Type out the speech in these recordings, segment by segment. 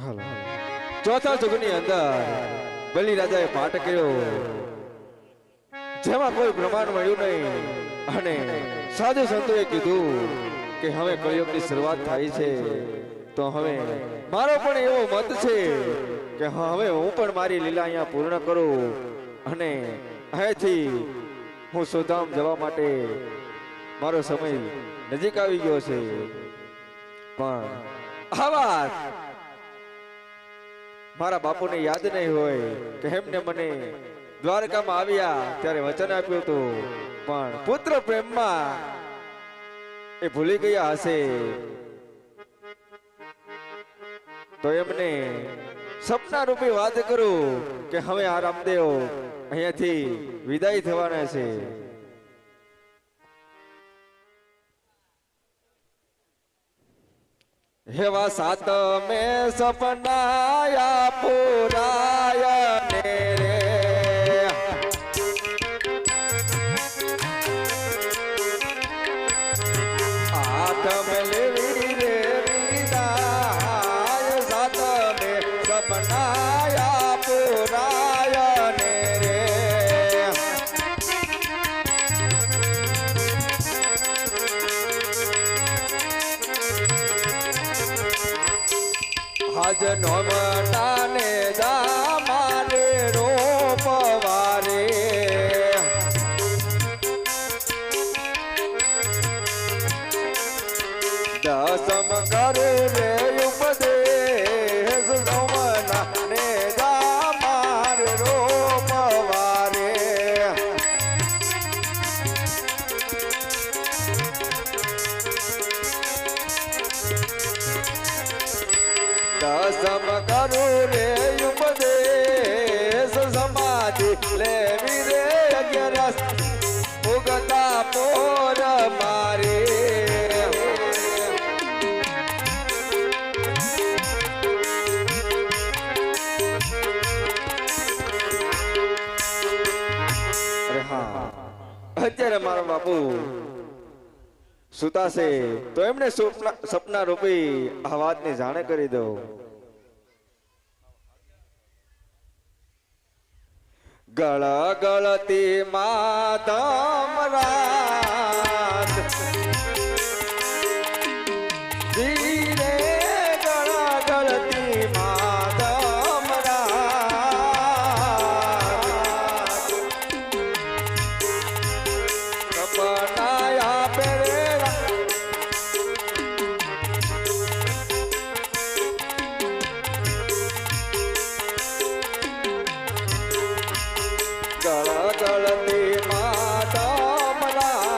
હાલો ચોથા યુગની અંદર બલિ રાજાએ પાઠ કર્યો જેમાં કોઈ પ્રમાણ મળ્યું નહીં અને સાધુ સંતોએ કીધું કે હવે કળિયુગની શરૂઆત થાય છે તો હવે મારો પણ એવો મત છે કે હવે હું પણ મારી લીલા અહીંયા પૂર્ણ કરું અને અહીંથી હું સુધામ જવા માટે મારો સમય નજીક આવી ગયો છે પણ આ વાત મારા બાપુને યાદ નહીં હોય કે એમને મને દ્વારકામાં આવ્યા ત્યારે વચન આપ્યું હતું પણ પુત્ર પ્રેમમાં એ ભૂલી ગયા હશે તો એમને સપના રૂપી વાત કરું કે હવે આ રામદેવ અહીંયાથી વિદાય થવાના છે हेवा सात में सपनाया पुराया ने रे आठ में लेवी रे विदाय सात में सपनाया पुराया ने रे आज नोमटाने दामारे रोपवारे दसम करू रे उपदेश नोमटाने दामारे रोपवारे दसम करू रे उपदेश समाधि लेवी रे अग्रस उगता पोर मारे अरे हाँ અત્યારે મારા બાપુ સુતાશે તો એમને સપના રૂપી આ વાતની જાણ કરી દો ગળ ગળતી માધમ રાત ધીરે ગળ ગળતી માધમ રાત સપનાયા પેરે ગળતી માધમ રાત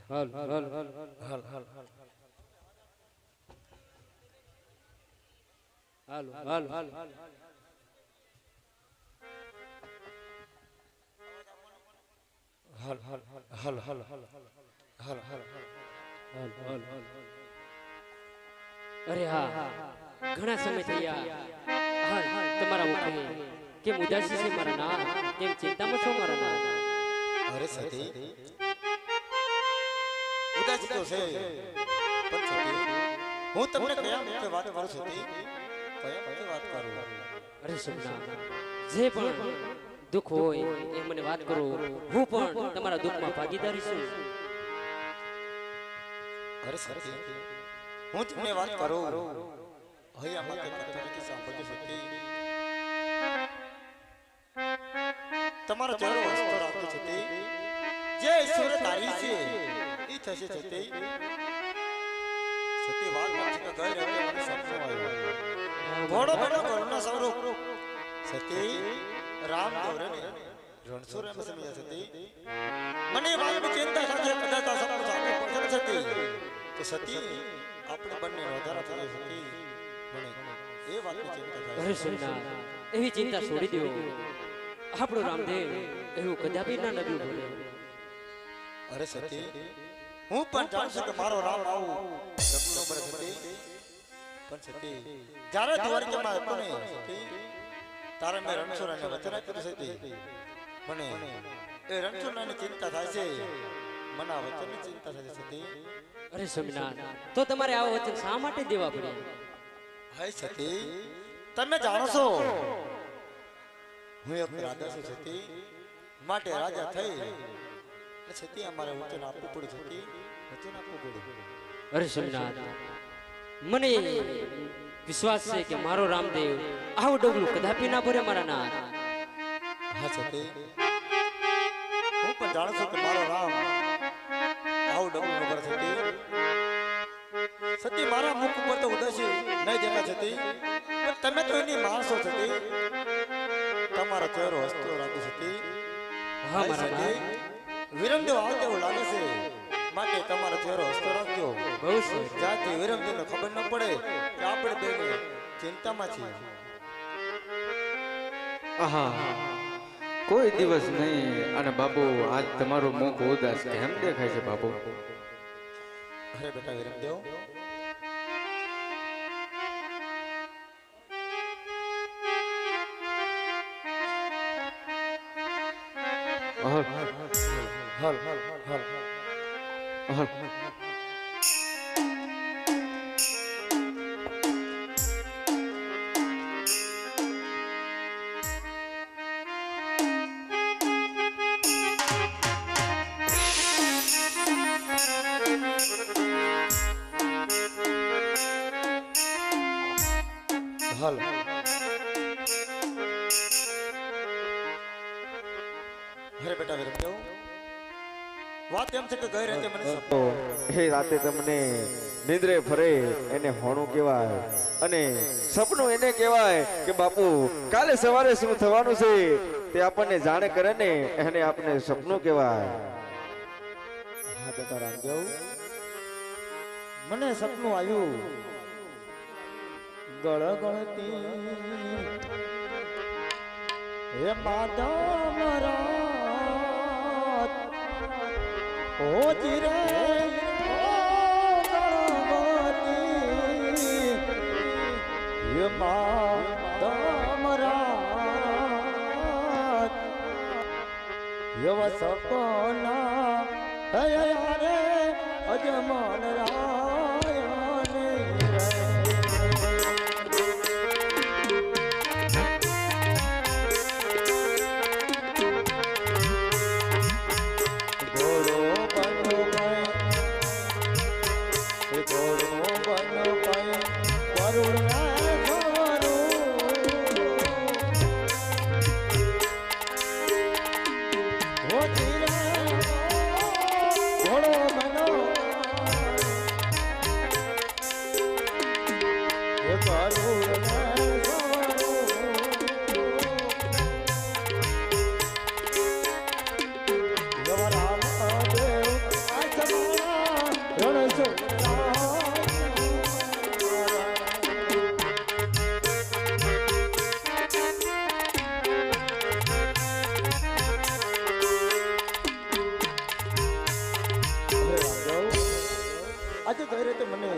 હલ હલ હલ હલ અરે હા હલ હલ હલ હલ અરે હા ઘણા સમય થયા હા તમારા મુખે કેમ ઉદાસી છે મારા ના કેમ ચિંતામાં છો મારા ના અરે સતી ઉદાસી તો છે પણ સતી હું તમને કયા મુખ્ય વાત કરું સતી કયા મુખ્ય વાત કરું અરે સપના જે પણ દુઃખ હોય એ મને વાત કરો હું પણ તમારા દુઃખમાં ભાગીદારી છું અરે સતી હું તમને વાત કરું હૈયા માતે કથા કે સાંભળજો સતી તમારો ચહેરો હસતો રાખતો સતી જે ઈશ્વર તારી છે ઈ થશે સતી સતી વાત નથી કે ગઈ રહે મને સપનું આવ્યું ઘોડો ઘોડો ઘોડના સ્વરૂપ સતી રામ દોરે ને રણછોડ એમ સમજ્યા સતી મને વાતની ચિંતા સાથે કદાચ આ સપનું સાચું પડશે સતી તો સતી આપણે બંને વધારા થઈ સતી મને એ વાતની ચિંતા થાય અરે સોમનાથ એવી ચિંતા છોડી દો આપણો રામદેવ એવું કદાપી ના નડ્યું બોલે અરે સતી હું પણ જાણ છું કે મારો રામ આવું રઘુનો પર સતી પણ સતી જ્યારે દ્વારકામાં હતો ને સતી તારે મેં રણછોડને વચન આપ્યું સતી મને એ રણછોડની ચિંતા થાય છે મને આ વચનની ચિંતા થાય છે સતી અરે સોમનાથ તો તમારે આવો વચન શા માટે દેવા પડ્યા હાય સતી તમે જાણો છો હું એક રાજા છું સતી માટે રાજા થઈ સતી અમારે વચન આપવું પડ્યું સતી વચન આપવું પડ્યું અરે સોમનાથ મને વિશ્વાસ છે કે મારો રામદેવ આવું ડગલું કદાપી ના ભરે મારા નાથ હા સતી હું પણ જાણું છું કે મારો રામ આવું ડગલું ન કરે સતી સતી મારા મુખ ઉપર તો ઉદાસી નહીં દેખા સતી પણ તમે તો એની માણસો સતી તમારો ચહેરો હસતો રાખો સતી હા મારા નાથ વિરમદેવ આવતે એવું લાગે છે માટે તમારો ચહેરો હસતો રાખજો બહુ સરસ જાતે વિરમદેવને ખબર ન પડે કે આપણે બેને ચિંતામાં છીએ આહા કોઈ દિવસ નહીં અને બાપુ આજ તમારું મુખ ઉદાસ કેમ દેખાય છે બાપુ અરે બેટા વિરમદેવ હલ હલ હલ હલ હલ હલ અરે બેટા વિરમદેવ વાત એમ છે કે ગઈ રાતે મને તો એ રાતે તમને નિંદ્રે ફરે એને હોણું કહેવાય અને સપનું એને કહેવાય કે બાપુ કાલે સવારે શું થવાનું છે તે આપણને જાણ કરે ને એને આપણે સપનું કહેવાય હા બેટા રામદેવ મને સપનું આવ્યું ગળગળતી હે માતા મરાત ઓ જીરે ગળગળતી હે માતા મરાત એવા સપના હૈયા રે અજમન રાયને એ કરું આજે કઈ રીતે મને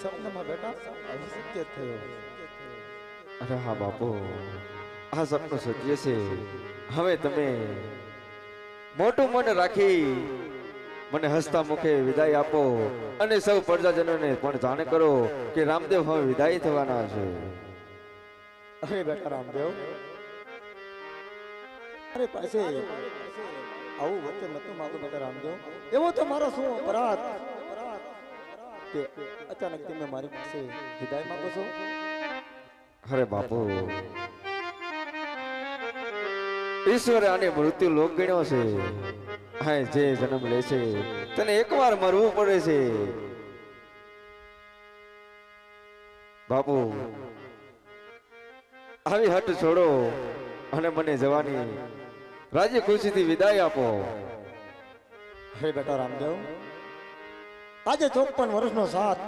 સપનામાં બેટા અવિશ્ય થયો. અરે હા બાપુ, આ સપનું સત્ય છે. હવે તમે મોટું મન રાખી મને હસતા મુખે વિદાય આપો અને સૌ પ્રજાજનોને પણ જાણ કરો કે રામદેવ હવે વિદાય થવાના છે. અરે બેટા રામદેવ, અરે પાસે આવું વચન નતું માંગુ બેટા રામદેવ. એવો તો મારો શું અપરાધ કે અચાનક તમે મારી પાસે વિદાય માંગો છો? અરે બાપુ, ઈશ્વરે આને મૃત્યુ લોક ગણ્યો છે. હા, જે જન્મ લે છે તેને એકવાર મરવું પડે છે. બાપુ, આવી હટ છોડો અને મને જવાની રાજી ખુશીથી વિદાય આપો. હે બેટા રામદેવ, આજે 54 વર્ષનો સાથ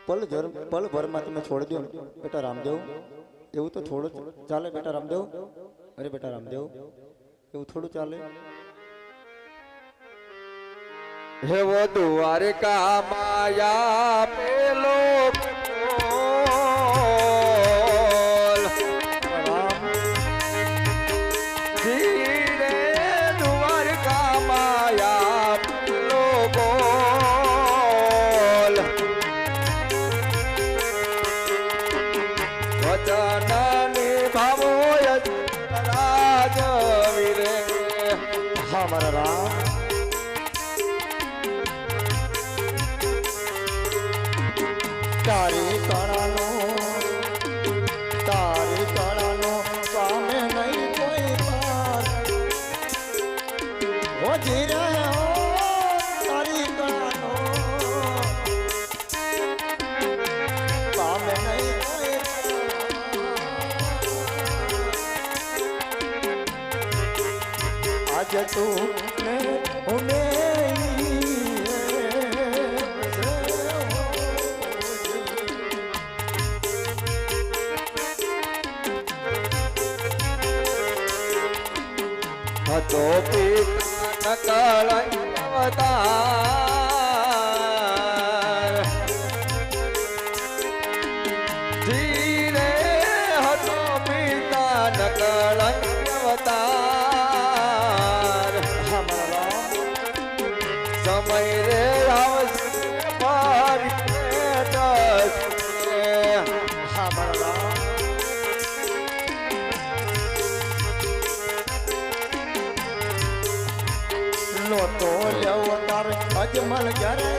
પલ ભરમાં તમે છોડી દો બેટા રામદેવ. એવું તો થોડું ચાલે બેટા રામદેવ? અરે બેટા રામદેવ, એવું થોડું ચાલે? હેવો દ્વારકા માયા પેલો ધીરે દ્વારકા માયા પેલો બોલ વચનની ભાવો રાજવીરે. હા મારા રામ, તારી કળાનો સામે નહીં કોઈ પાર. ઓ જીરે તારી કળાનો સામે નહીં કોઈ પાર. આજે તું ને હું હતો પિતા કળંક અવતાર ધીરે હતો પિતા કળંક અવતાર. સમય રે આવશે મારી લોટો લેવો તાર અજમલ ઘરે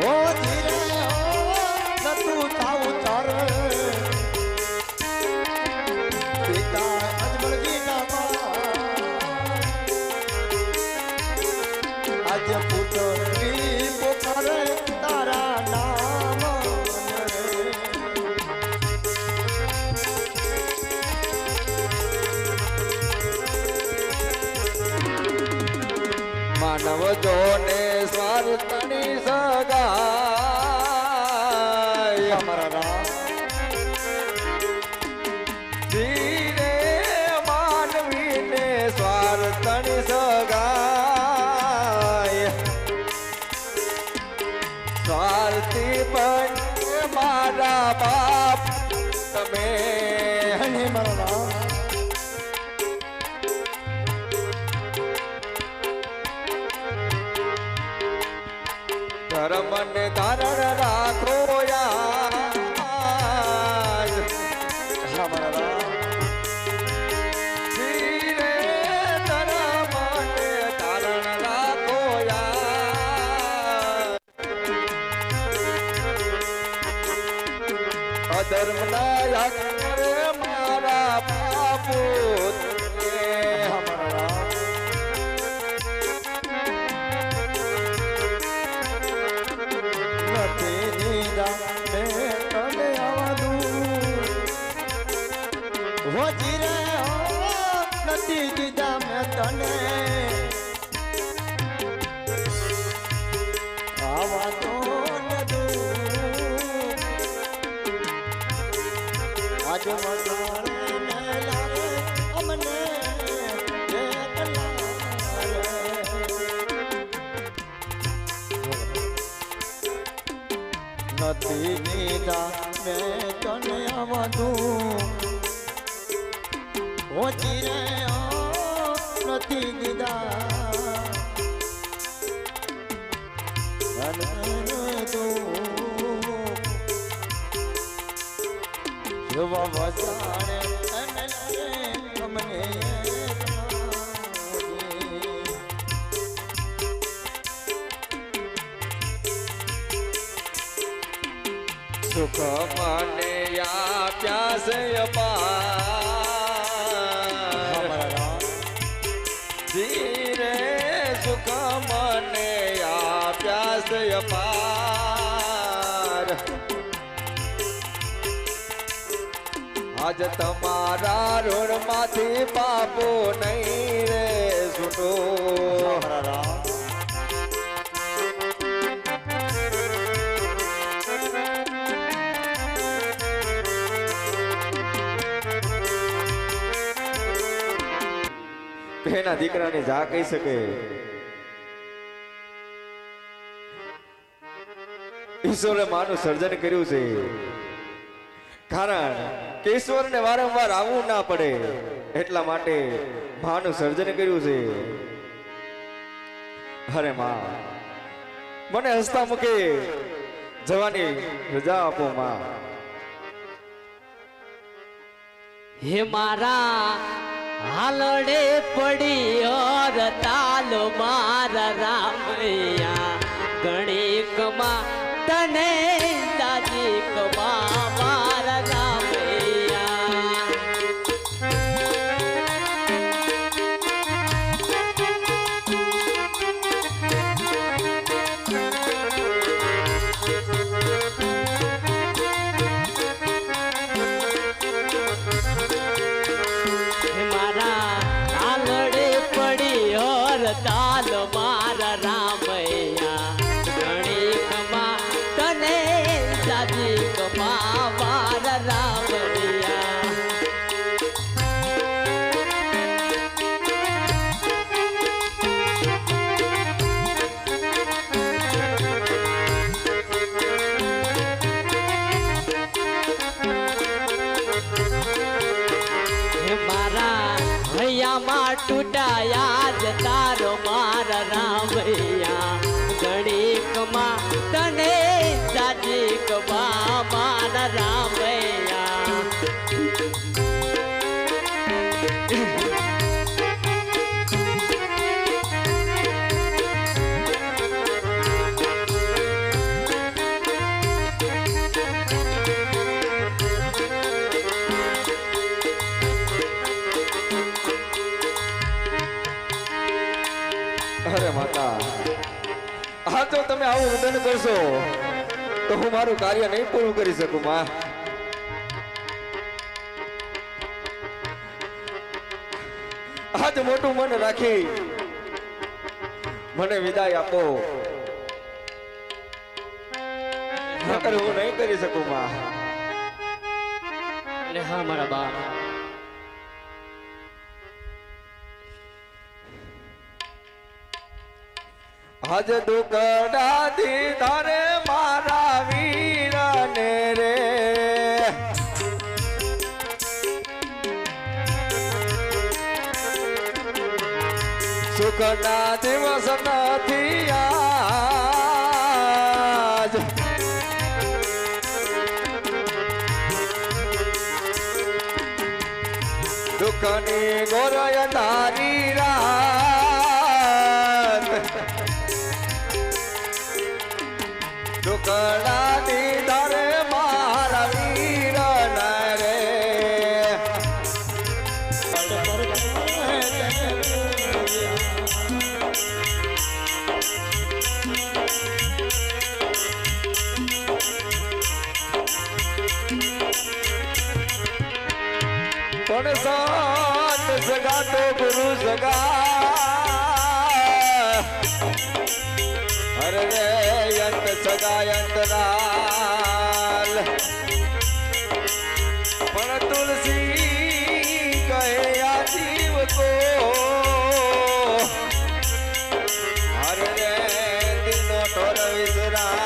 ઓ ધીરે નતું થાવું તાર પિતા અજમલજી ના આજે પુત્રી પોકારે તારા નામ. માનવ જોને સ્વાર્થની સગાઈ અમારા રામ ધીરે માનવીને સ્વાર્થની સગાઈ સ્વાર્થી પણ મારા બાપ તમે મારા રામ ધર્મ ને ધારણ રાખો યાદ. અમારા રામ ધીરે ધર્મ ને ધારણ રાખો યાદ. અધર્મ ના યાદ કરે મારા બાપુ અમારા રામ તને આવા તો ને દુઃખ આજે મરવાડે ને લારે અમને એકલા રે. નથી દીધા મેં તને આવા દુઃખ ઓછી રે નથી દીધા જોવા વસાણે અમને સુખ મને આપ્યા છે અપાર ધીરે સુખ મને આપ્યા છે અપાર આજ તમારા ઋણમાંથી પાપો નહીં રે છૂટો. એના દીકરાને જા કહી શકે. ઈશ્વરે માનું સર્જન કર્યું છે કારણ કે ઈશ્વરને વારંવાર આવવું ના પડે એટલા માટે માનું સર્જન કર્યું છે. અરે માં મને હસતા મૂકે જવાની રજા આપો માં. હે મારા હાલડે પડી ઓર તાલો મારા રામૈયા ગણિકમાં તને દાદીકમાં મારા રામૈયા. તાલ મારા રામૈયા ગણિકમાં તને સાજીકમાં મારા રામૈયા. મારા હૈયામાં તૂટાયા જ તારો મારા રામૈયા ગણિકમાં તને સાજીકમાં મારા રામૈયા. અરે માતા આ તો તમે આવું રુદન કરશો તો હું મારું કાર્ય નહીં પૂરું કરી શકું માં. આજ મોટું મન રાખી મને વિદાય આપો નકર હું નહીં કરી શકું માં. અને હા મારા બા આજ દુકડા દીધા રે મારા વીરને રે સુખના દિવસ નથી આજ દુઃખની ગોરય તારી રાત દુકડા દીધા રે મારા વીર રે પણ સાત સગા તો ગુરુ સગા અરે રે અંત સગા અંતરાલ પણ તુલસી કહે આ જીવ કો અરે રે દિલનો ઠોર વિશ્રામ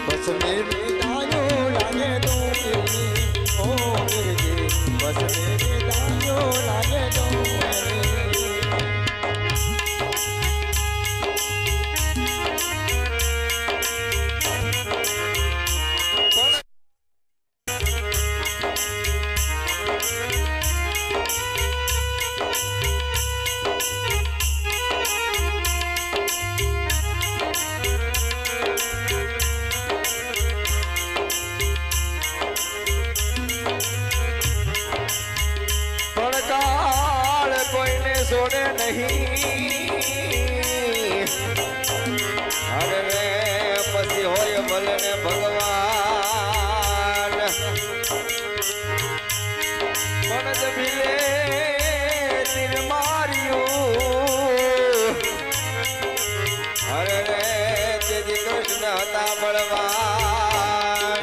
बस मेरे दायो लागे दो ओ मेरे जी बस मेरे दायो लागे दो छोड़े नहीं अरे रे पसी होय भलने भगवान पण जबिले तीर मारियो अरे रे तेजी कृष्ण हता बलवान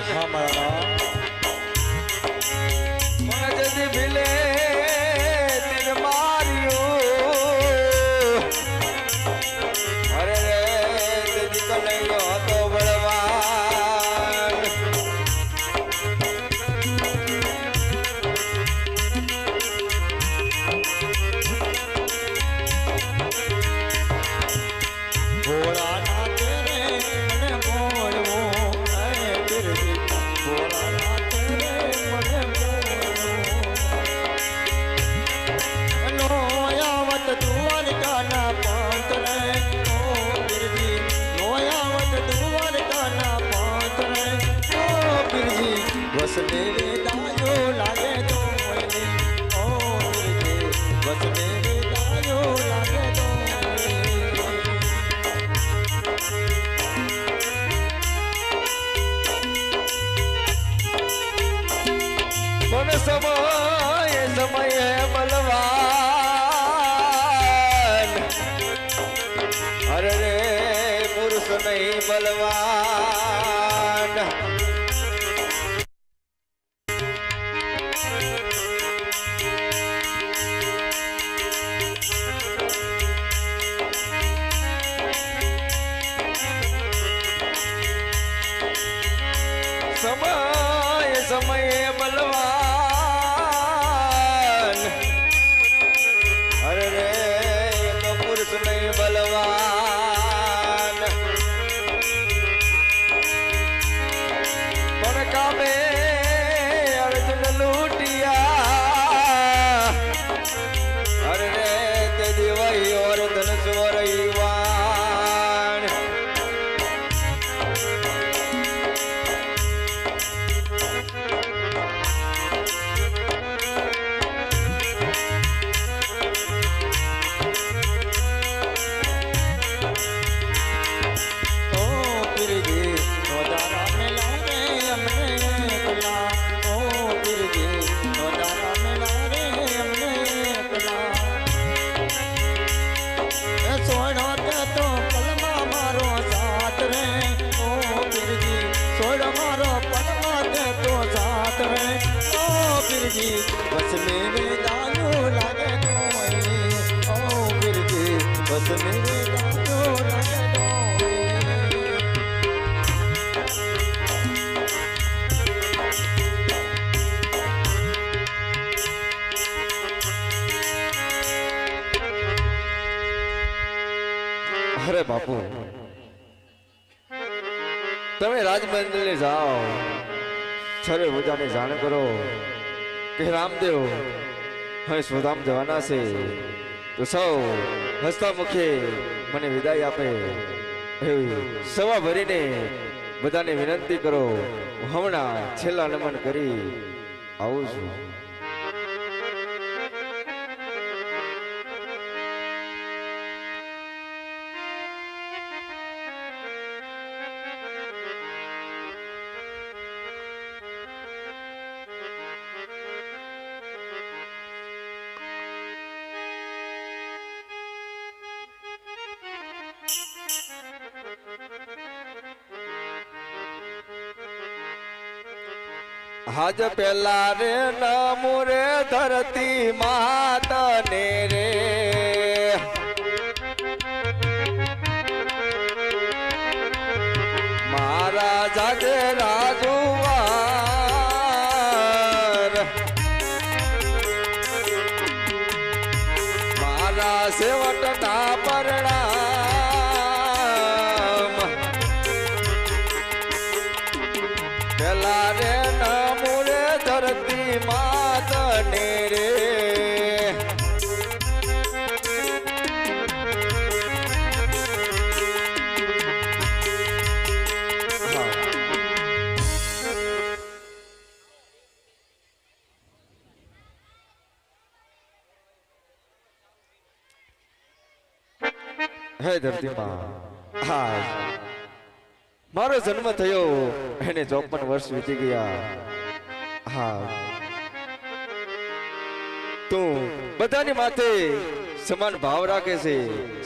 पण जबिले बस मेरे दायो लागे दो ओ बस मेरे दायो लागे दो मन समय समय बलवान अरे रे पुरुष नहीं बलवान समय समय बलवान अरे रे तो पुरुष नहीं बलवान पण कामे अर्जुन लूटिया अरे रे तेजी वही और धनुष वरईवान बस मेरे दायो लागे दो ओ बिरजी बस मेरे दायो लागे दो अरे बापू તમે રાજમંદિરે જાઓ, સર્વે પ્રજાને જાણ કરો કે રામદેવ હવે સ્વધામ જવાના છે, તો સૌ હસતા મુખે મને વિદાય આપે એવી સભા ભરીને બધાને વિનંતી કરો. હું હમણાં છેલ્લા નમન કરી આવું છું. હાજ પેલા રે નમો રે ધરતી માતને રે, મારા જાગે રાજુવાર, મારા સેવકના પરણામ. પેલા રે નમો રે ધરતી માતને રે, હે ધરતી માં, હા મારો જન્મ થયો એને 54 વર્ષ વીતી ગયા. હા તું બધાની માથે સમાન ભાવ રાખે છે,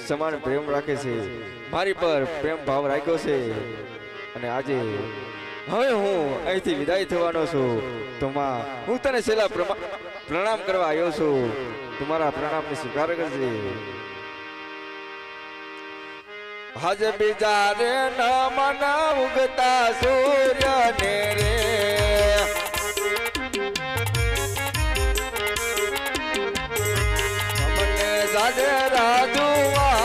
સમાન પ્રેમ રાખે છે, મારી પર પ્રેમ ભાવ રાખ્યો છે. અને આજે હવે હું અહીંથી વિદાય થવાનો છું, તો માં હું તને છેલ્લા પ્રણામ કરવા આવ્યો છું. તમારા પ્રણામને સ્વીકાર કરજે. હજ બીજા રે નમન ઉગતા સૂર્ય ને રે, મને જાજે રાજુવાર,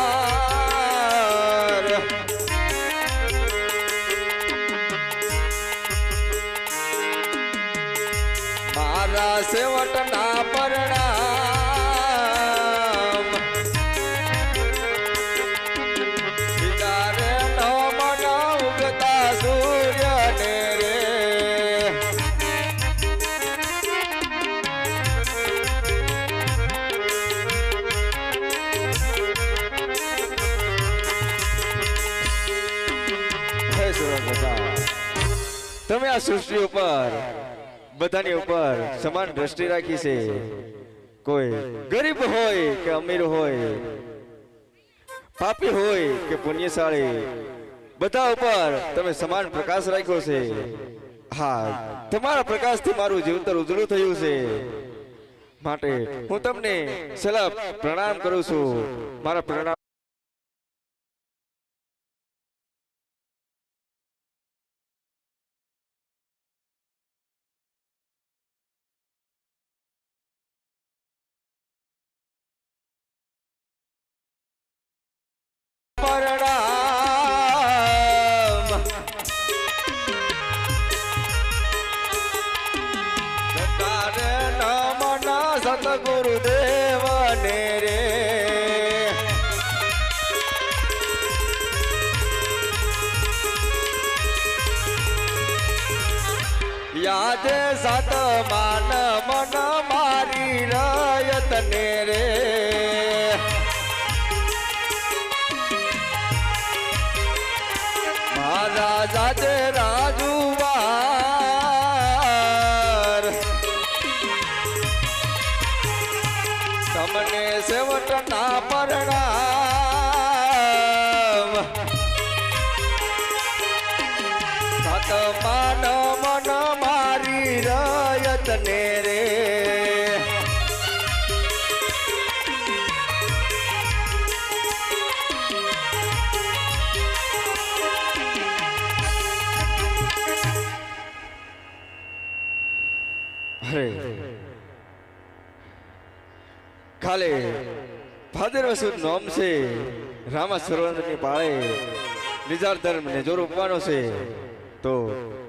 મારા સેવકના પરણામ. સૂર્ય ને રે, તમે આ સૃષ્ટિ ઉપર બધાની ઉપર સમાન દ્રષ્ટિ રાખી છે. કોઈ ગરીબ હોય કે અમીર હોય, પાપી હોય કે પુણ્યશાળી, બધા ઉપર તમે સમાન પ્રકાશ રાખ્યો છે. હા તમારા પ્રકાશથી મારું જીવતર ઉજળું થયું છે, માટે હું તમને સલાહ પ્રણામ કરું છું. મારા પ્રણામ સતગુરુદેવ ને રે, યાદ સત માન મન મારી રયત ને રે, મારા જાજે રાજુવાર, તમને સેવકના પરણામ. સત માન મન મારી રયત ને રે, ખાલે ભાદરવા સુદ નોમ છે, રામા સર્વંતની પાળે નિજાર ધર્મ ને જોર ઉપવાનો છે. તો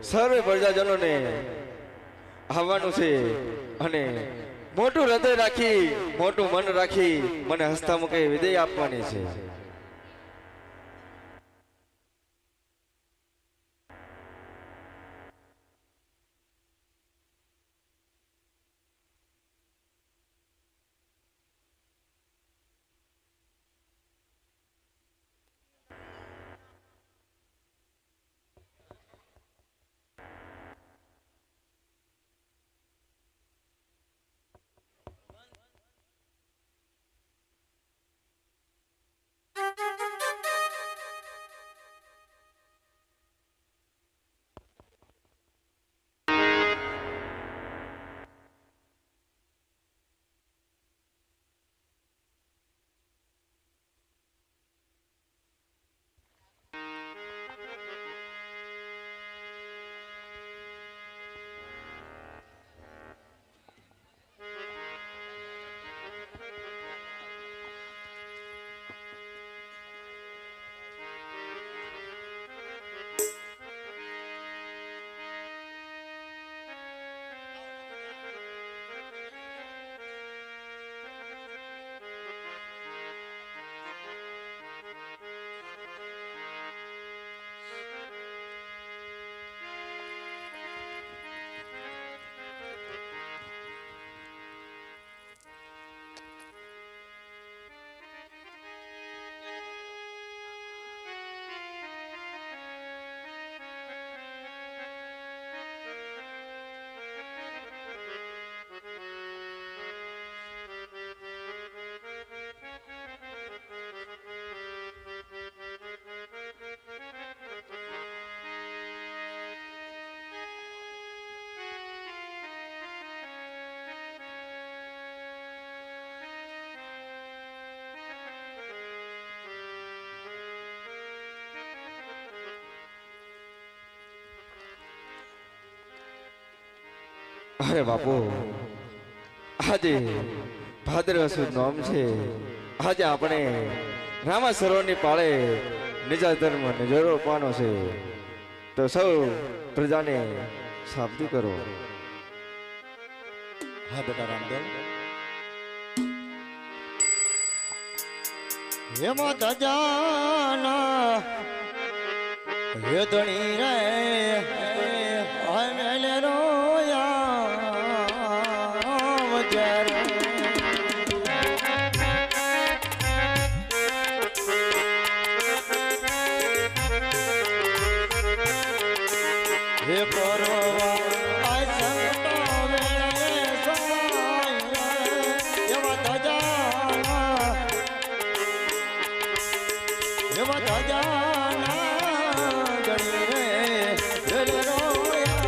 સર્વે પ્રજાજનોને આવવાનું છે અને મોટું હૃદય રાખી મોટું મન રાખી મને હસતા મુખે વિદાય આપવાની છે. અરે બાપુ, આજે ભાદરવા સુદ નોમ છે. આજે આપણે રામા સરોવરની પાળે નિજા ધર્મ નજરો પાનો છે. તો સૌ પ્રજાને સાબદું કરો. હા બેટા રામદેવ. એમાં તજાના વેદણી રે અનલ રોયા વજર હે પરવા આ સંતો વેળે સવાય એવા તજાના ગણી રે વેલ રોયા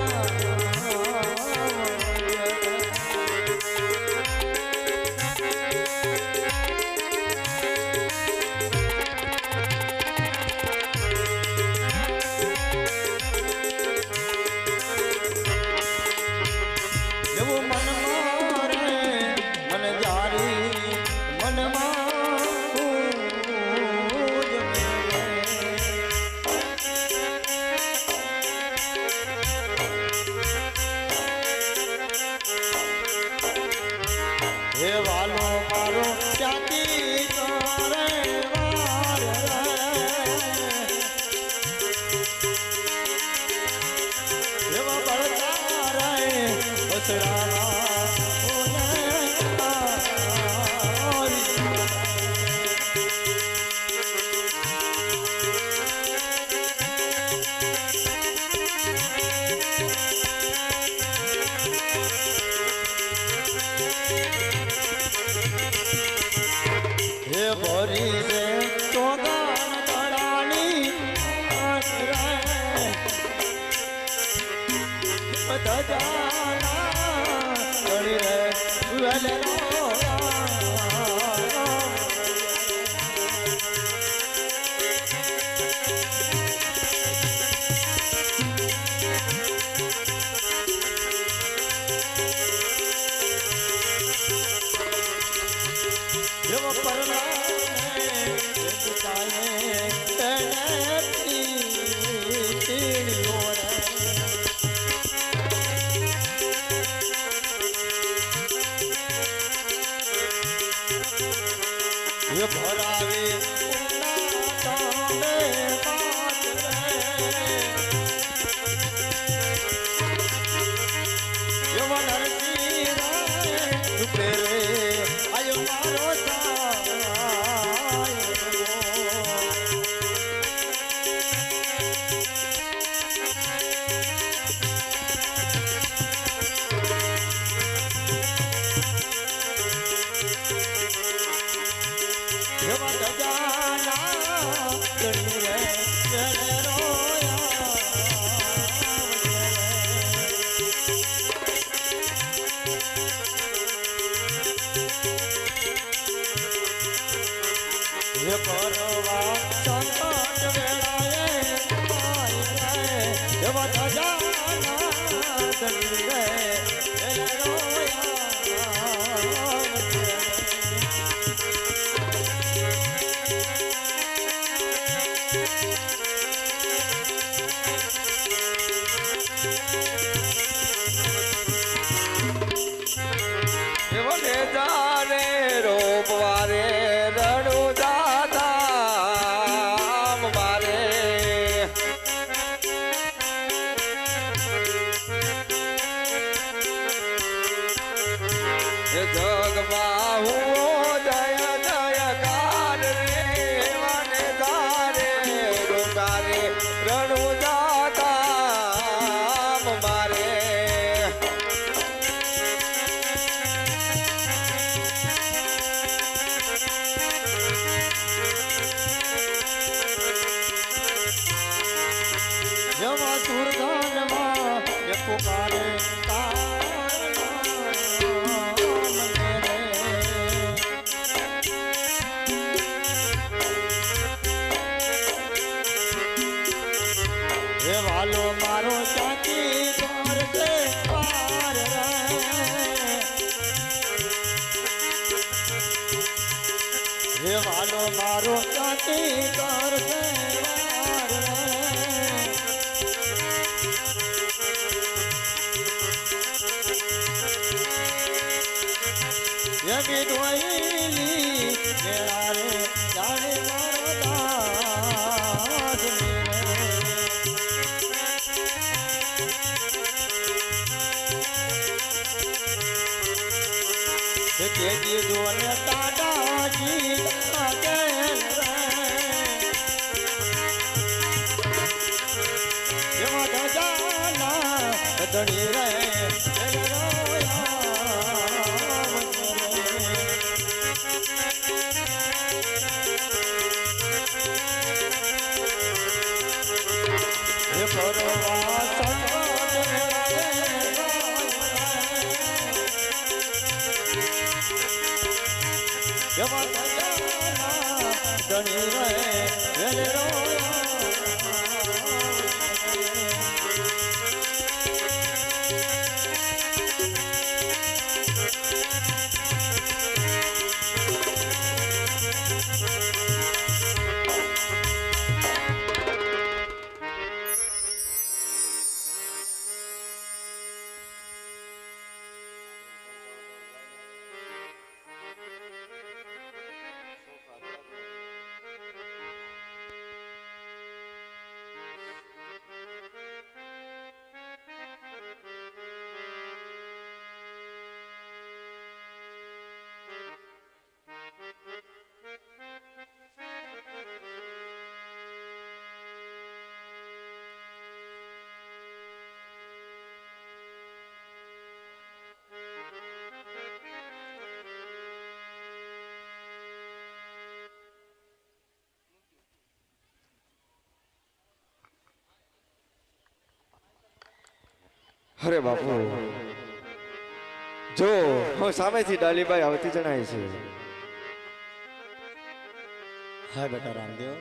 એવું મનમાં રે મન જારી મનમાં હે વાલો મારો ત્યાંથી તારે વાર એવા પડતા રે બસડા હે ભરી રે ચોગાન તળાની બધા જાના ગણી રે વેલ જેવો પરલાને જગતાએ તેને તીણીઓ રે ये भरावे उन्ना तांबे बात रे ये वनरसी रे तेरे आयो मारो वालो मारो चाची द्वार से पार रे वालो मारो चाची द्वार से पार ये विधवैली मेरा रे जाने मारो दास के जी दोन टाटा जी के रे जाना धनी रे અરે બાપુ જો હું સામેથી ડાલીબાઈ આવતી જણાય છે. હા બેટા રામદેવ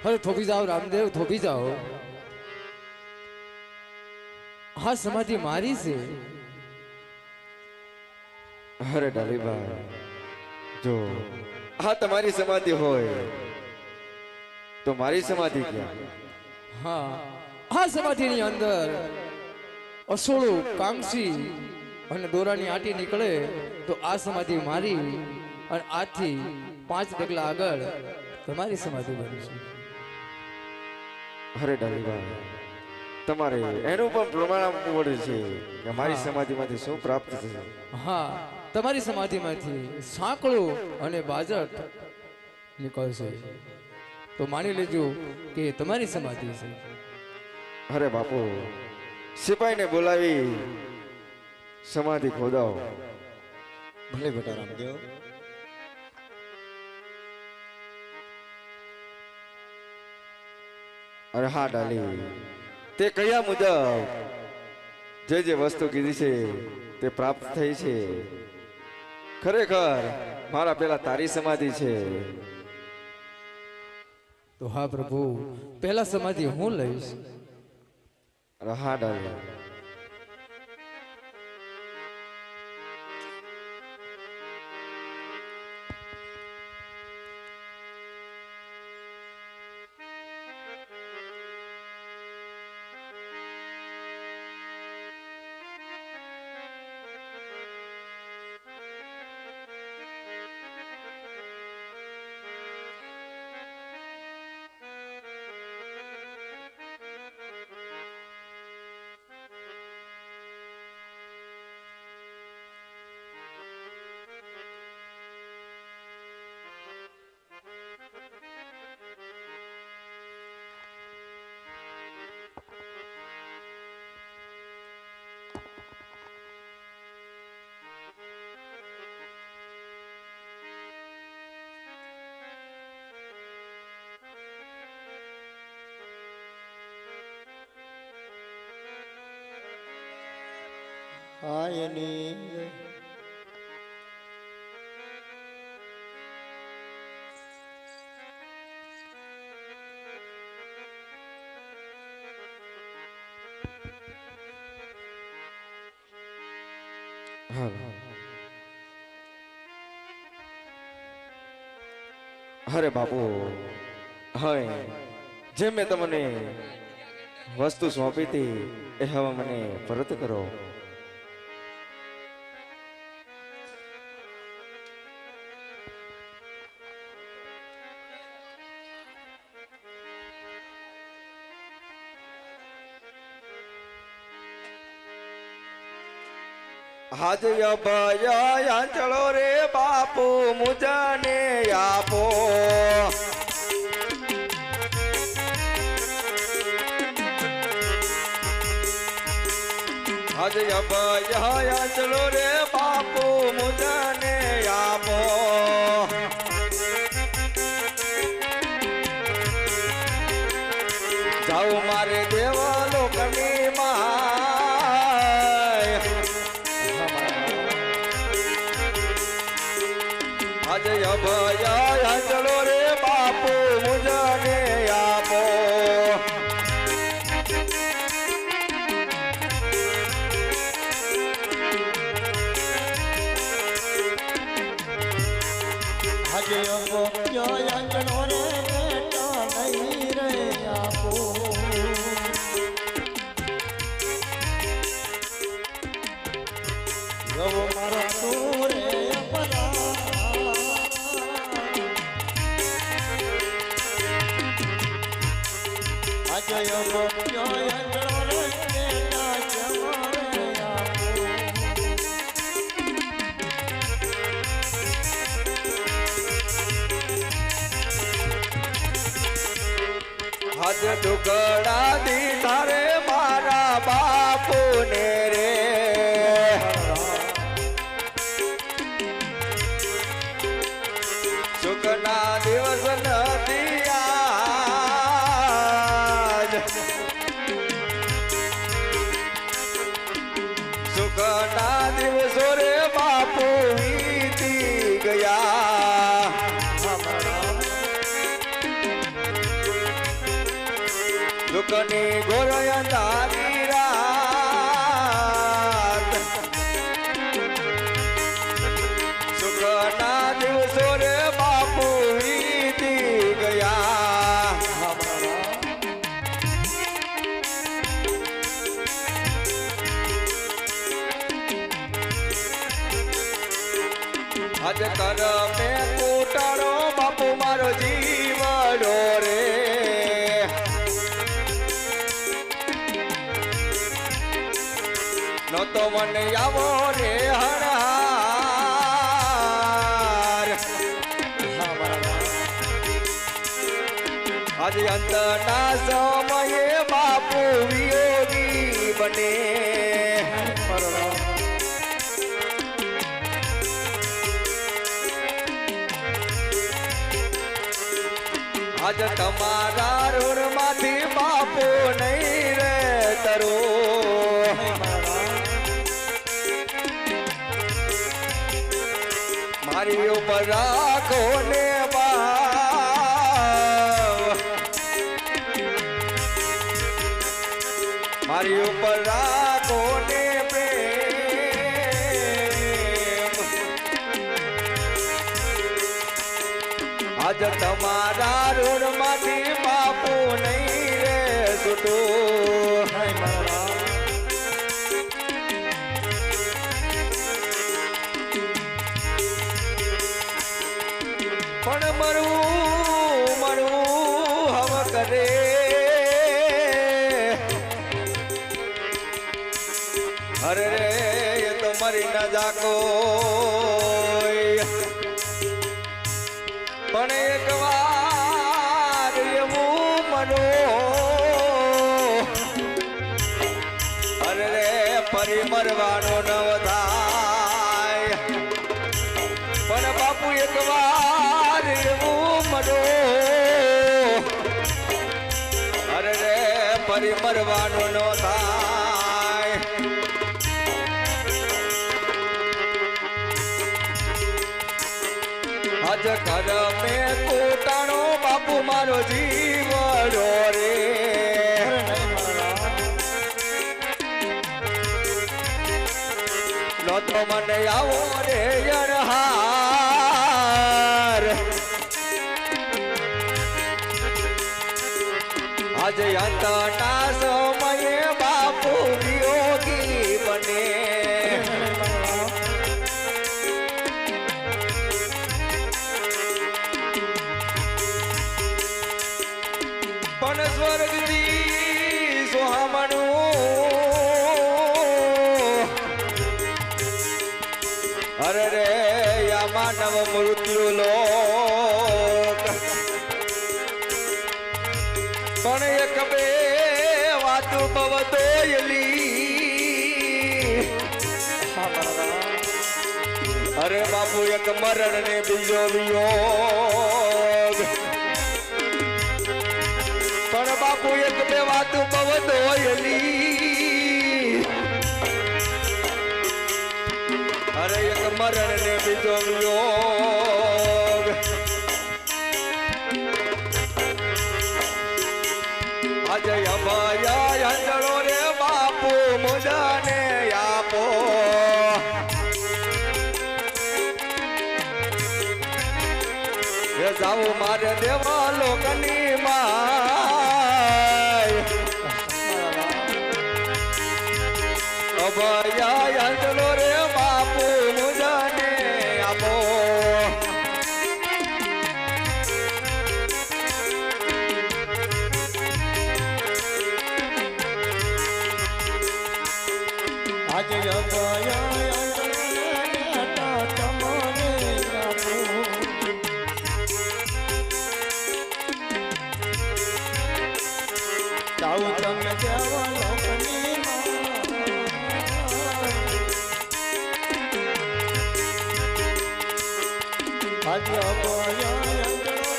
अरे थोपी जाओ रामदेव थोपी जाओ. हाँ समाधि मारी से. અરે ડાલીબાઈ જો આ તમારી સમાધિ હોય તો મારી સમાધિ ક્યાં? હા આ સમાધિની અંદર અસોળું કાંસી અને દોરાની આટી નીકળે તો આ સમાધિ મારી અને આથી 5 ડગલા આગળ તમારી સમાધિ બની છે. અરે ડાલીબા, તમારે એનું પણ પ્રમાણ મળે છે કે મારી સમાધિમાંથી શું પ્રાપ્ત થશે? હા તમારી સમાધિમાંથી સાંકળું અને બાજટ નીકળશે તો માની લેજો કે તમારી સમાધિ છે. અરે બાપુ, સિપાહીને બોલાવી સમાધિ ખોદાવો. ભલે બેટા રામદેવ. અરે હા ડાલી, તે કયા મુજબ જે વસ્તુ કીધી છે તે પ્રાપ્ત થઈ છે. ખરેખર મારા પેલા તારી સમાધિ છે. તો હા પ્રભુ, પહેલા સમાધિ હું લઈશ. અરે હા ડાલી, આયની અરે બાપુ, હવે જે મેં તમને વસ્તુ સોંપી હતી એ હવે મને પરત કરો. હાજ અભય ચલો રે બાપુ, મુજાને આપો. હાજ અભય ચલો રે બાપુ, મુજાને આપો. જાઓ મારે દેવ લોકની માય, આજે અભય ચલો રે બાપુ, મુજાને આપો. આજે અંજનો રે બેટા નહીં રે આપો. ગવો મારા સૂરે પરા. આજે અંજનો રે બેટા જમારે આપો. હાજ ટુકડા દીધા રે મારા બાપુ ને રે. સુખના દિવસ નથી આજ, સુખના દિવસો રે બાપુ વીતી ગયા. દુઃખની ઘોર અંધારી રાત, સુખના દિવસો આજ કર મેં કૂટાણો બાપુ મારો જીવડો રે નો તો મને આવો રે હરહાર આજ અંતના સમયે બાપુ વિયોગી બને આજ તમારા ઋણમાંથી બાપુ નહીં રે તરો મારી ઉપર રાખો ને બાપ મારી ઉપર રાખો ને પ્રેમ આજ તમારા ઋણમાંથી બાપુ નહીં રે છૂટું પણ મરું મરું હમ કરે અરે રે એ તો મરી ન જાકો પણ એક વાર એવું મનો અરે રે ફરી મરવાનો ન થાય પણ બાપુ એક વાર એવું મનો અરે રે ફરી મરવાનું ન થાય આજ કર મેં કૂટાણો બાપુ મારો જીવડો રે નો તો મને આવો રે યરહાર આજ અંતના સમયે બાપુ વિયોગી બને પણ સ્વર્ગથી સોહામણું અરે રે યા માનવ મૃત્યુ લોક પણ એક બે વાતો બવ દોયલી અરે બાપુ એક મરણ ને બીજો વિયોગ પણ બાપુ એક બે વાત બવ દોયલી અરે એક મરણ ને બીજો વિયોગ આજે અભય અંજળો રે બાપુ મુજાને આપો એ જાવું મારે દેવા લોકની માય અભય અંજળો રે બાપુ મુજાને આપો આજે જાઉં તમે દેવા લોકની આજે અભય રામ દેવ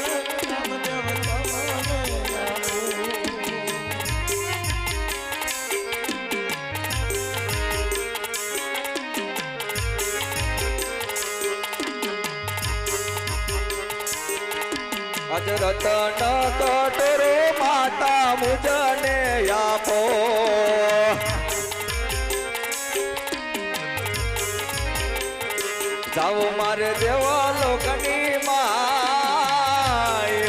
આજ રતન કટોરો માતા મુજને આપો જાઓ મારે દેવા લોકની માય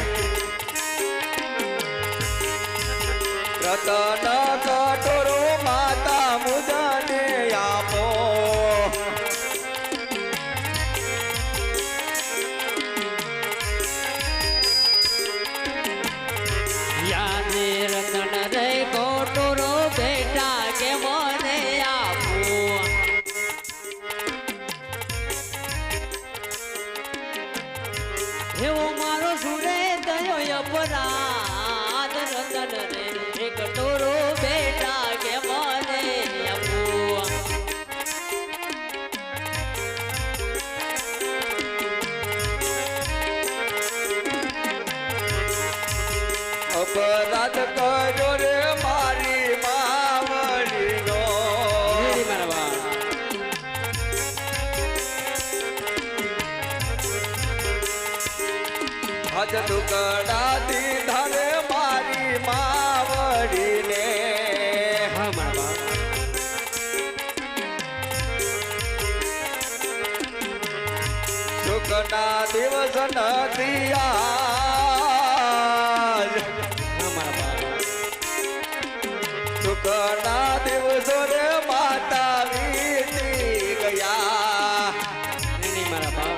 રતન કટોરો માતા મુજને આપો એવો મારો સુરે થયો અપરાધ રતન રે એક તોરો બેટા કે મને આપું અપરાધ કર્યો રે મારી માવડીનો મારા હજ ટુકડા દીધા રે મારી માવડીને હા મારા સુખના દિવસ નથી આજ સુખના દિવસો રે માતા વીતી ગયા મારા બા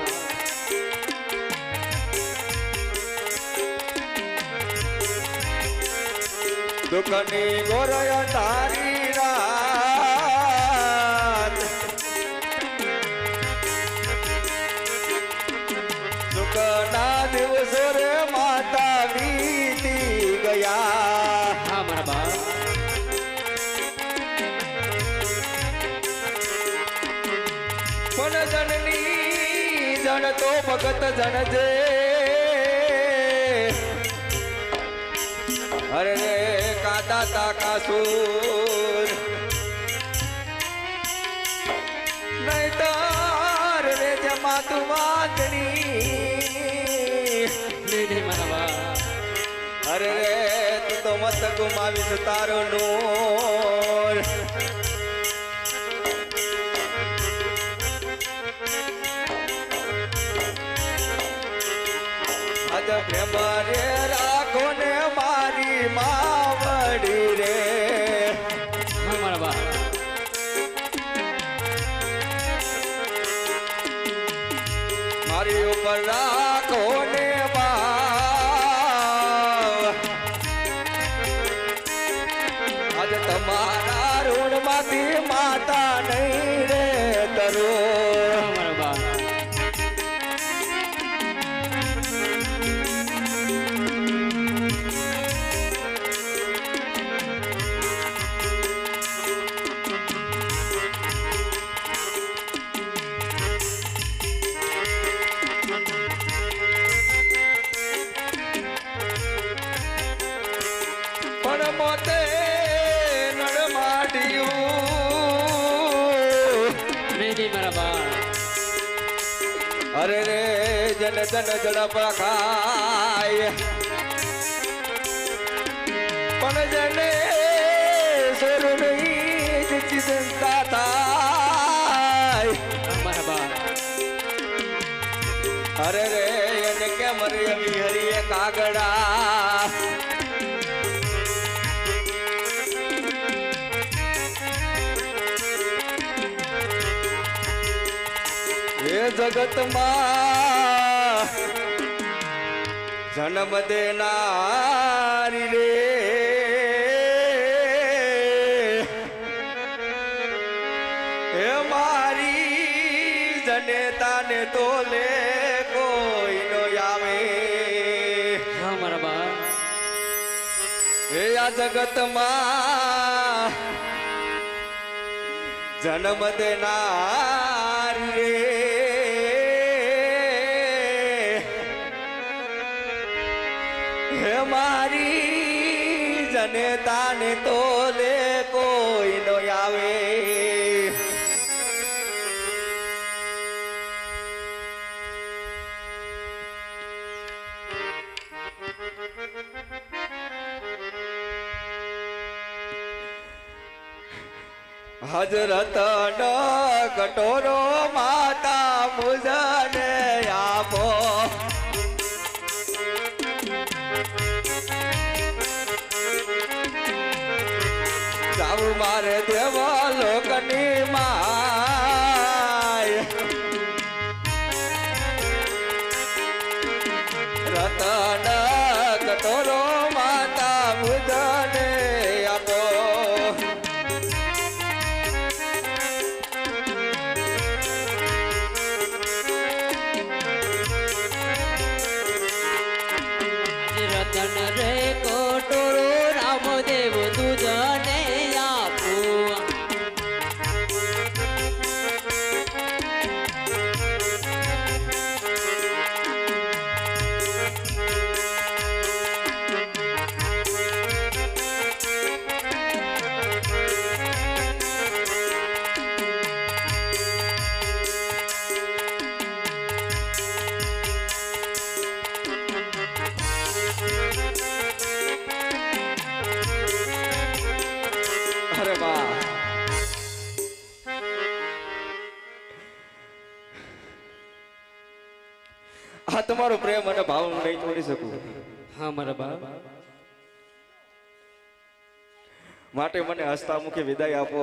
દુઃખની ગોરય તારી રાત દુઃખના દિવસો રે માતા વીતી ગયા હા મારા બા પણ જનની જન તો ભગત જનજે અરે રે કાદા તાકાસુર નહીતર રે જમા તું વાંચણી મારા બા અરે રે તું તો મત ગુમાવીશ તારો નૂર અજ પ્રેમ રે રાખો ને મારી માવડી રે હા મારા બા મારી ઉપર રાખો ને બાવ આજ તમારા ઋણ માંથી માતા નહીં રે તરો હા મારા બા પણ મોતે નડમાડ્યું મારા બા અરે રે જન જન ઝડપ ખાય પણ જને સોરું નહીં ચિંતા થાય મારા બા અરે રે એને કેમ રે હરિએ કાગડા એ જગતમાં જન્મ દેનારી રે એ મારી જનેતાને તોલે કોઈ નો આવે હા મારા બા એ આ જગતમાં જન્મ દેનારી રે હે મારી જનેતાને તોલે કોઈ નો આવે હજરત ન કટોરો માતા મુજને આપો જાવું મારે દેવ લોકની માય રતન કટોરો માતા મુજને આપો આ તમારો પ્રેમ અને ભાવ હું નહીં તોડી શકું. હા મારા બાપ. માટે મને હસતા મુખે વિદાય આપો.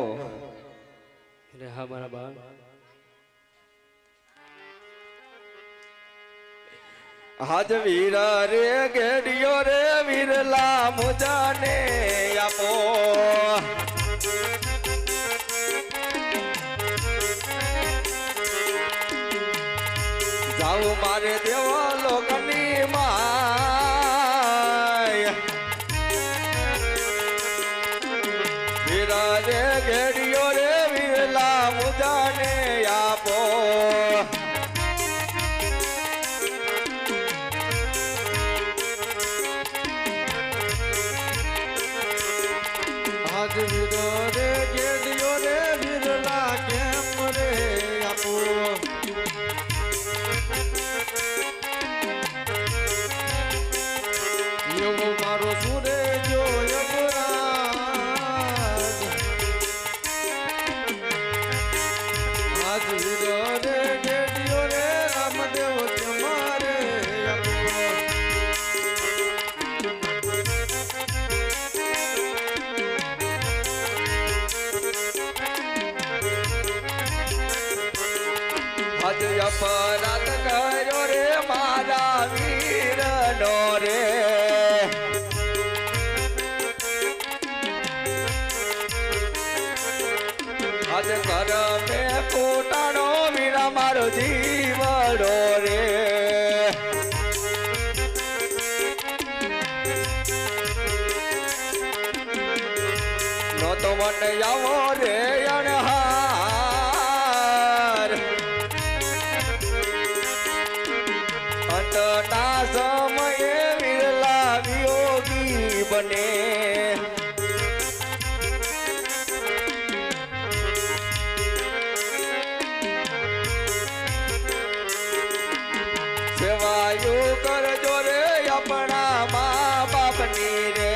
અરે હા મારા બાપ. હાજ વીરા રે ગેડિયો રે વીરલા મુજાને આપો. જાઉં મારે દેવો લોકની માય. વીરા રે ગેડિયો રે વીરલા મુજાને આપો. આજ વીરો રે ગેડિયો રે વીરલા કેમ રે આપો. એવો મારો સુરે જો યમરાજ. આજ વીરો રે ગેડિયો રે રામદેવ તમારે આપો. આજ અપરાધ કર્યો રે મારા વીરનો રે. આજ કર મે ફૂટાણો વીરા મારો જીવડો રે. નો તો મને આવો રે અણહાર. અંતના સમયે વિરલા વિયોગી બને. સેવાયું કરજો રે આપણા મા બાપની રે.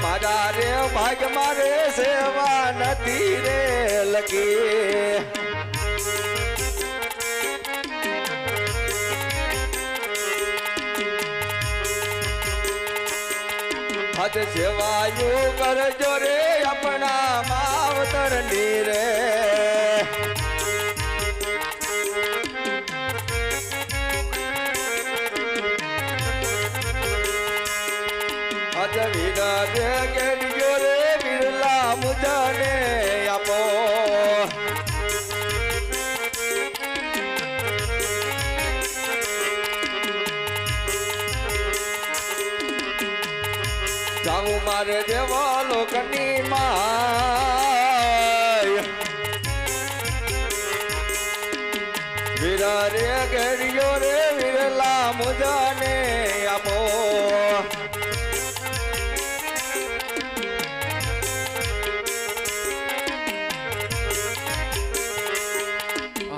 મારા રે ભાગ મારે સેવા નથી રે લગી. હજ સેવાયું કરજો રે આપણા માવતરની રે. હજ વીરા રે ગેડિયો રે વીરલા મુજાને આપો. જાઉં મારે દેવા લોકની માય. વીરા રે ગેડિયો રે વીરલા મુજાને આપો.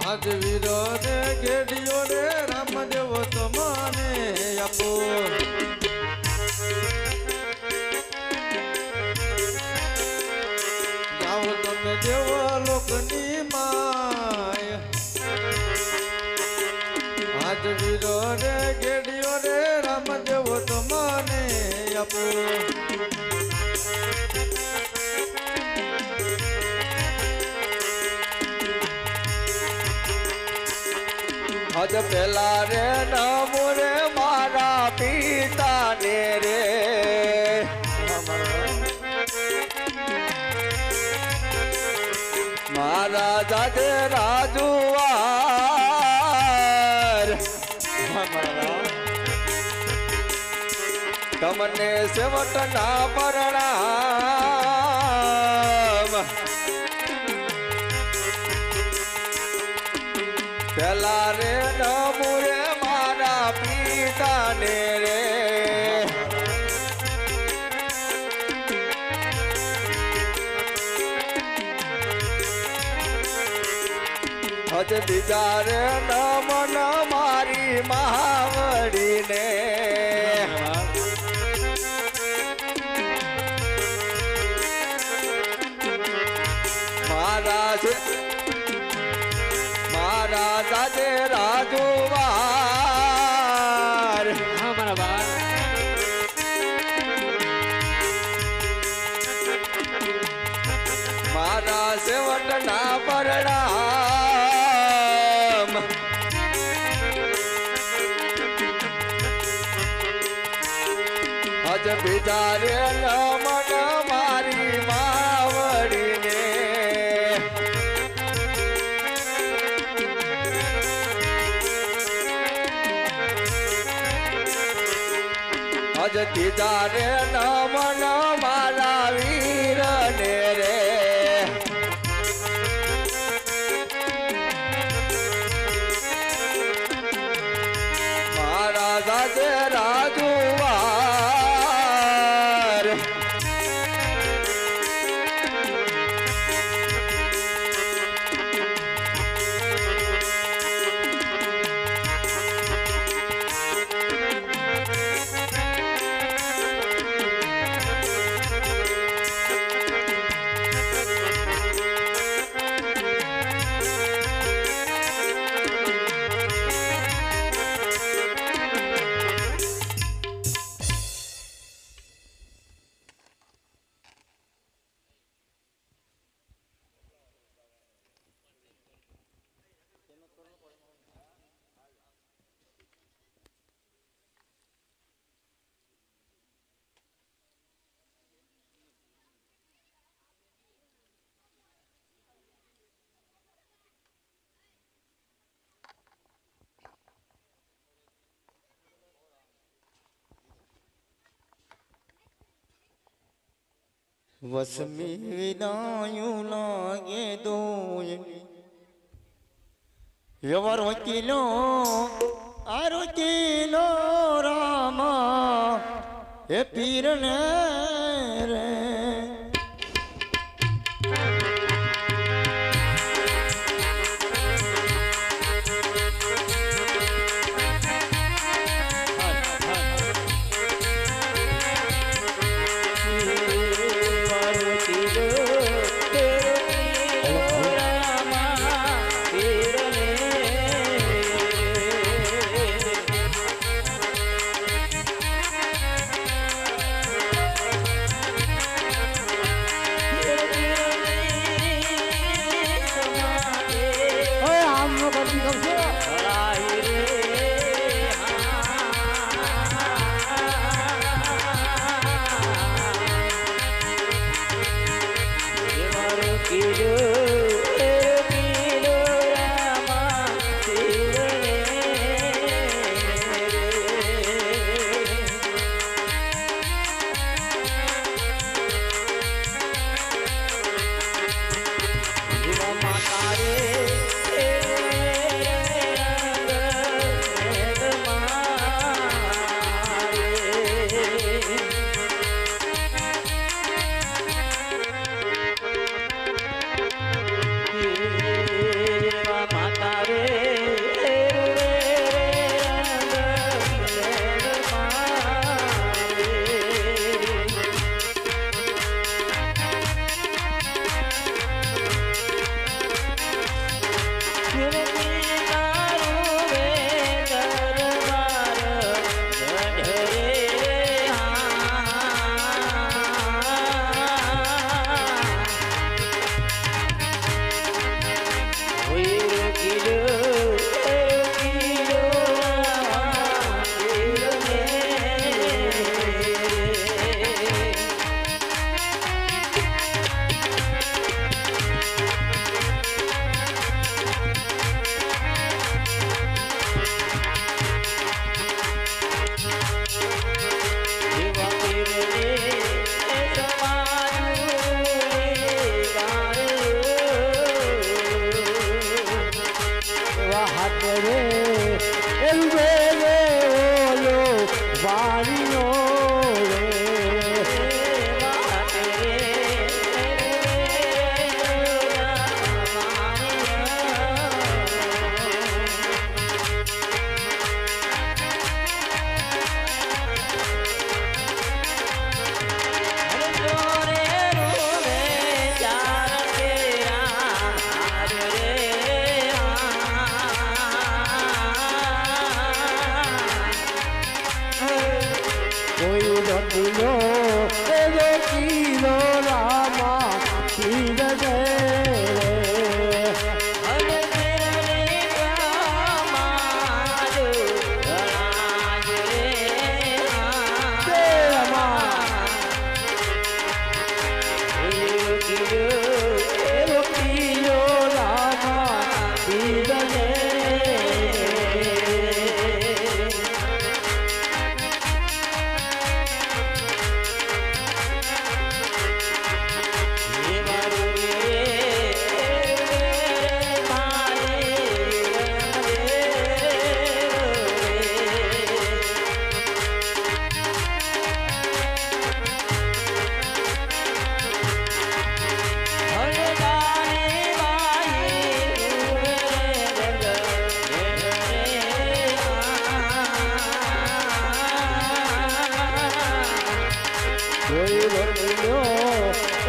આજ વીરો રે ગેડિયો રે રામદેવ તમને આપો. જાઓ તમે દેવ લોકની માય. આજ વીરો રે ગેડિયો રે રામદેવ તમને આપો. હજ પેલા રે નમો રે મારા પિતાને રે. મારા જાતે રાજુવાર. તમને સેવટ ના પરણામ. પેલા રે નમો રે મારા પિતાને રે. હજ બીજા રે નમન મારી મહાવડીને. મારા સાથે રાજુવાર હા મારા બા મારા સેવટના પરણામ અજ બિચારે નમન મારી માવડીને અજ તિજારે નમન મારા વીરને રે મારા સાથે રાજુવાર વસમી વિદાયું લાગે દોય યવર વકીલો આરુકીલો રામા એ પીરને રે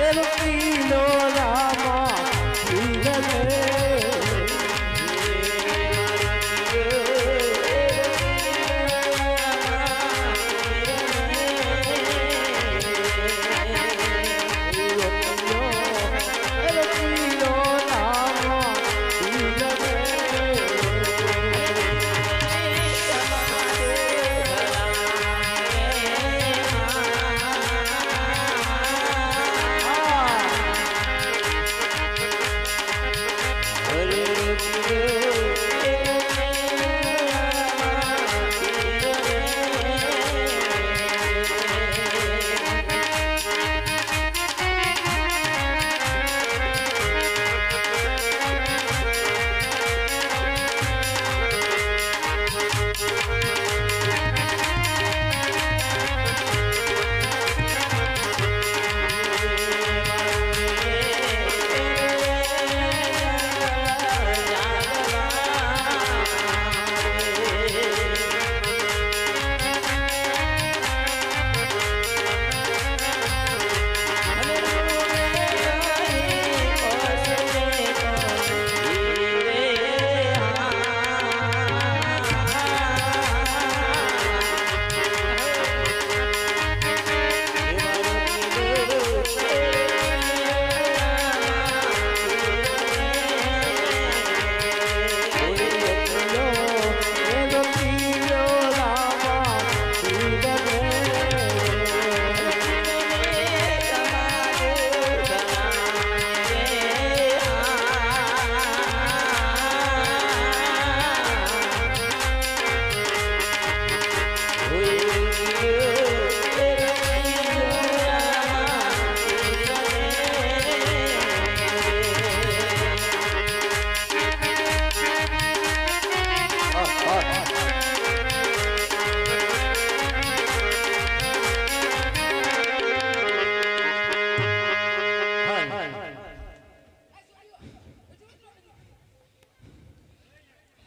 પીલો રામા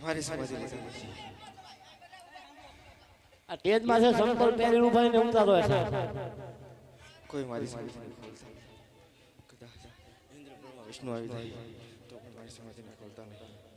મારી સમાધિ લીધી આ ટેજમાં છે સંપલ પહેરી ઉભા રહીને ઉતારો છે કોઈ મારી સમાધિ નહીં ખોલતા કદાચ ઇન્દ્ર બ્રહ્મા વિષ્ણુ આવી જાય તો પણ મારી સમાધિ ના ખોલતા નહીં